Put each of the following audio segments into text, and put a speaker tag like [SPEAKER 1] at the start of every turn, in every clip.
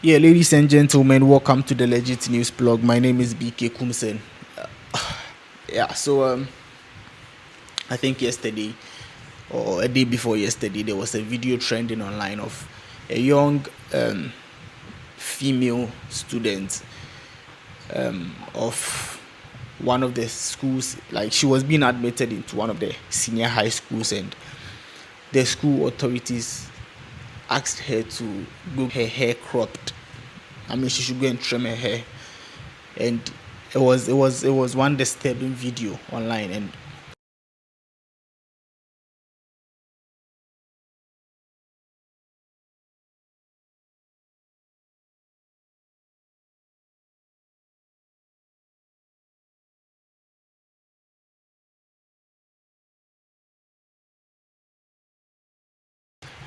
[SPEAKER 1] Yeah, ladies and gentlemen, welcome to the Legit News blog. My name is BK Kumsen. Yeah, I think yesterday or a day before yesterday, there was a video trending online of a young female student of one of the schools. Like she was being admitted into one of the senior high schools, and the school authorities asked her to go her hair cropped. I mean, she should go and trim her hair, and it was one disturbing video online, and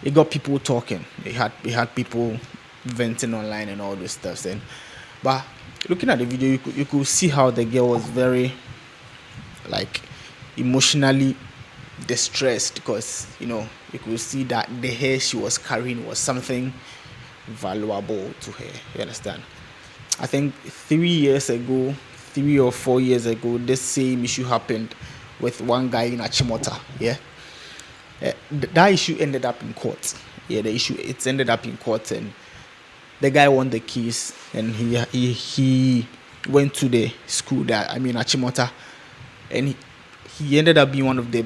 [SPEAKER 1] it got people talking. It had people venting online and all those stuff. And but looking at the video, you could see how the girl was very like emotionally distressed because you could see that the hair she was carrying was something valuable to her. You understand? I think 3 years ago, 3 or 4 years ago, this same issue happened with one guy in Achimota. Yeah, that issue ended up in court. Yeah, the issue it's ended up in court, and the guy won the case, and he went to the school that Achimota, and he ended up being one of the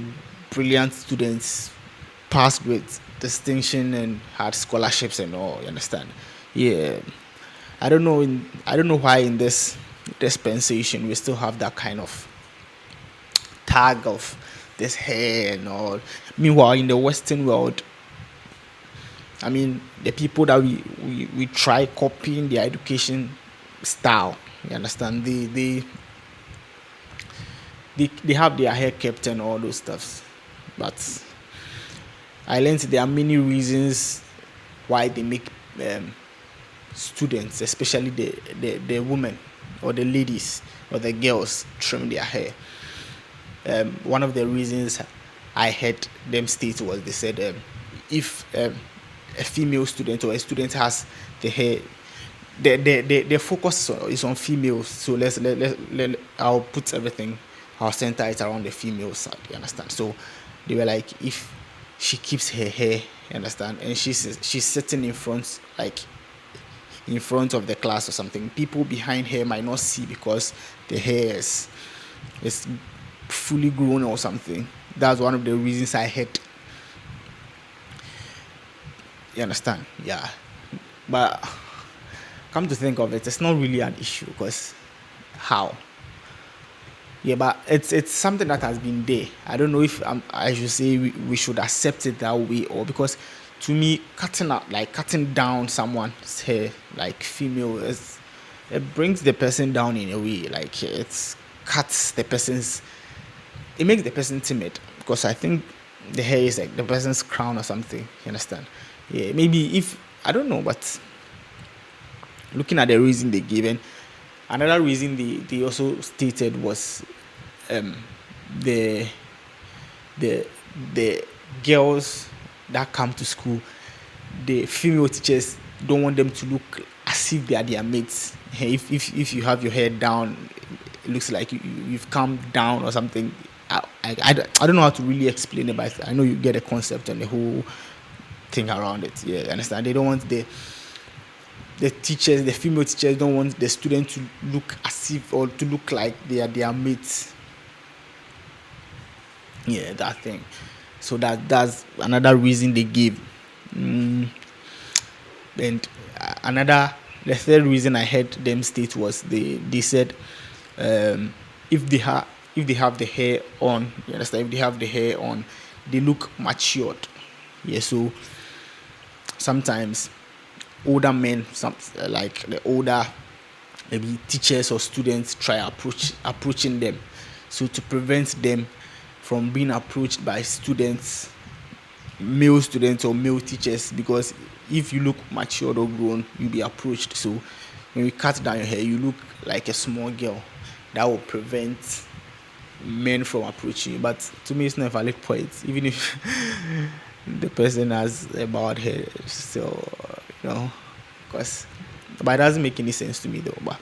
[SPEAKER 1] brilliant students, passed with distinction and had scholarships and all. You understand? Yeah, I don't know why in this dispensation we still have that kind of tag of this hair and all. Meanwhile, in the Western world, the people that we try copying their education style. You understand? They have their hair kept and all those stuffs. But I learned there are many reasons why they make um, students, especially the women or the ladies or the girls, trim their hair. One of the reasons I heard them state was they said if a female student or a student has the hair, the focus is on females. So I'll put everything, I'll center it around the female side. You understand? So they were like, if she keeps her hair, you understand, and she's sitting in front of the class or something, people behind her might not see because the hair is fully grown or something. That's one of the reasons I had. You understand? Yeah. But come to think of it, it's not really an issue because how? Yeah, but it's something that has been there. I don't know if I should say we should accept it that way, or because to me, cutting down someone's hair, like female, it brings the person down in a way. Like cuts the person's, it makes the person timid because I think the hair is like the person's crown or something. You understand? Yeah, maybe if I don't know, but looking at the reason they given, another reason they also stated was um, the the the girls that come to school, the female teachers don't want them to look as if they are their mates. If you have your hair down, it looks like you've come down or something. I don't know how to really explain it, but I know you get a concept and the whole thing around it. Yeah, you understand? They don't want the teachers, the female teachers don't want the student to look as if or to look like they are their mates. Yeah, that thing. So that's another reason they give. Mm, and the third reason I heard them state was they said um, if they have the hair on, you understand? If they have the hair on, they look matured. Yeah, so sometimes older men, like the older maybe teachers or students try approaching them, so to prevent them from being approached by students, male students or male teachers, because if you look matured or grown, you'll be approached. So when you cut down your hair, you look like a small girl. That will prevent men from approaching you. But to me, it's not a valid point, even if the person has a bald head. So, because but it doesn't make any sense to me though. But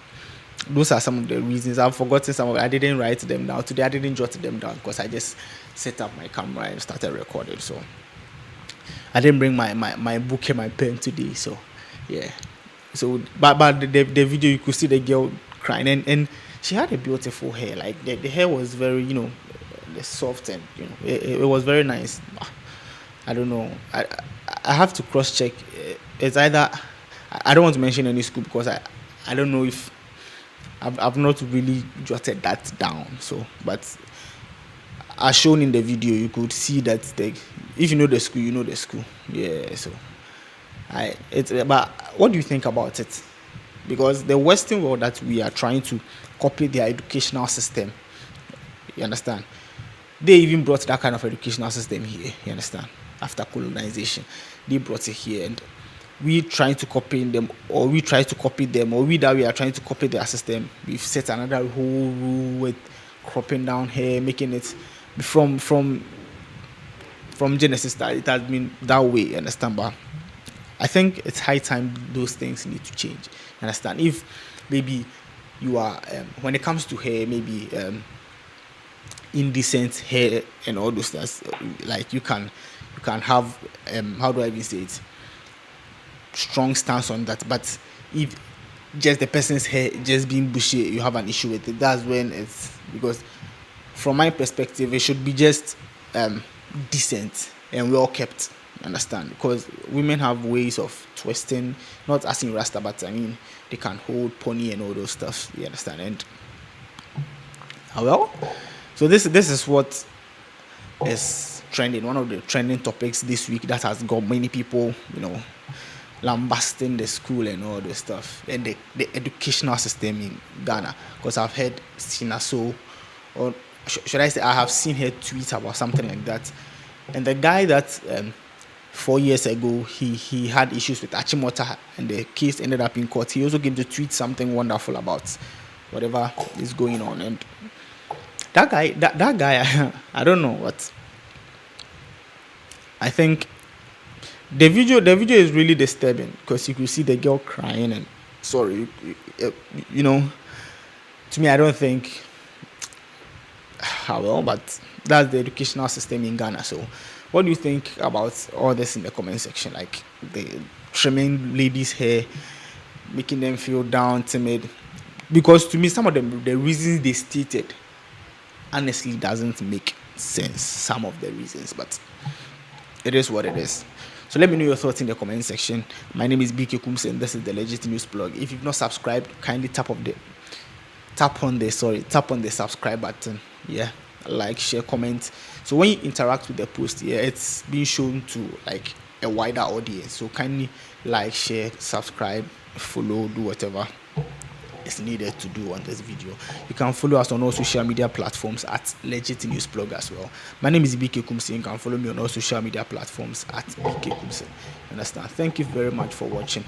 [SPEAKER 1] those are some of the reasons. I've forgotten some of it. I didn't write them down today. I didn't jot them down because I just set up my camera and started recording. So I didn't bring my book and my pen today. So yeah. So but the video, you could see the girl crying, and she had a beautiful hair. Like the hair was very, soft, and it was very nice. I don't know. I have to cross check. It's either, I don't want to mention any school because I don't know if I've not really jotted that down. So, but as shown in the video, you could see that if you know the school, you know the school. Yeah. So but what do you think about it? Because the Western world that we are trying to copy their educational system, you understand? They even brought that kind of educational system here, you understand? After colonization, they brought it here, and we trying to copy them, or we try to copy them, or we are trying to copy their system. We've set another whole rule with cropping down hair, making it from Genesis that it has been that way, you understand? But I think it's high time those things need to change. Understand? If maybe you are when it comes to hair, maybe indecent hair and all those things, like you can have how do I even say it? Strong stance on that. But if just the person's hair just being bushy, you have an issue with it. That's when it's, because from my perspective, it should be just decent and well kept. Understand? Because women have ways of twisting, not as in Rasta, but I mean they can hold pony and all those stuff. You understand? And well, so this is what is trending. One of the trending topics this week that has got many people, lambasting the school and all this stuff, and the educational system in Ghana. Because I've heard Sinaso, or should I say, I have seen her tweet about something like that. And the guy that 4 years ago he had issues with Achimota, and the case ended up in court. He also gave the tweet something wonderful about whatever is going on. And that guy, I don't know what. I think the video is really disturbing, because you could see the girl crying, and sorry, to me, I don't think how well, but that's the educational system in Ghana. So what do you think about all this in the comment section? Like the trimming ladies' hair, making them feel down, timid. Because to me, some of them, the reasons they stated, honestly doesn't make sense. Some of the reasons, but it is what it is. So let me know your thoughts in the comment section. My name is BK Kumse, and this is the Legit News Blog. If you've not subscribed, kindly tap on the subscribe button. Yeah, like, share, comment. So when you interact with the post, it's being shown to like a wider audience. So kindly like, share, subscribe, follow, do whatever is needed to do on this video. You can follow us on all social media platforms at Legit News Blog as well. My name is BK Kumse. You can follow me on all social media platforms at BK Kumse. Understand? Thank you very much for watching.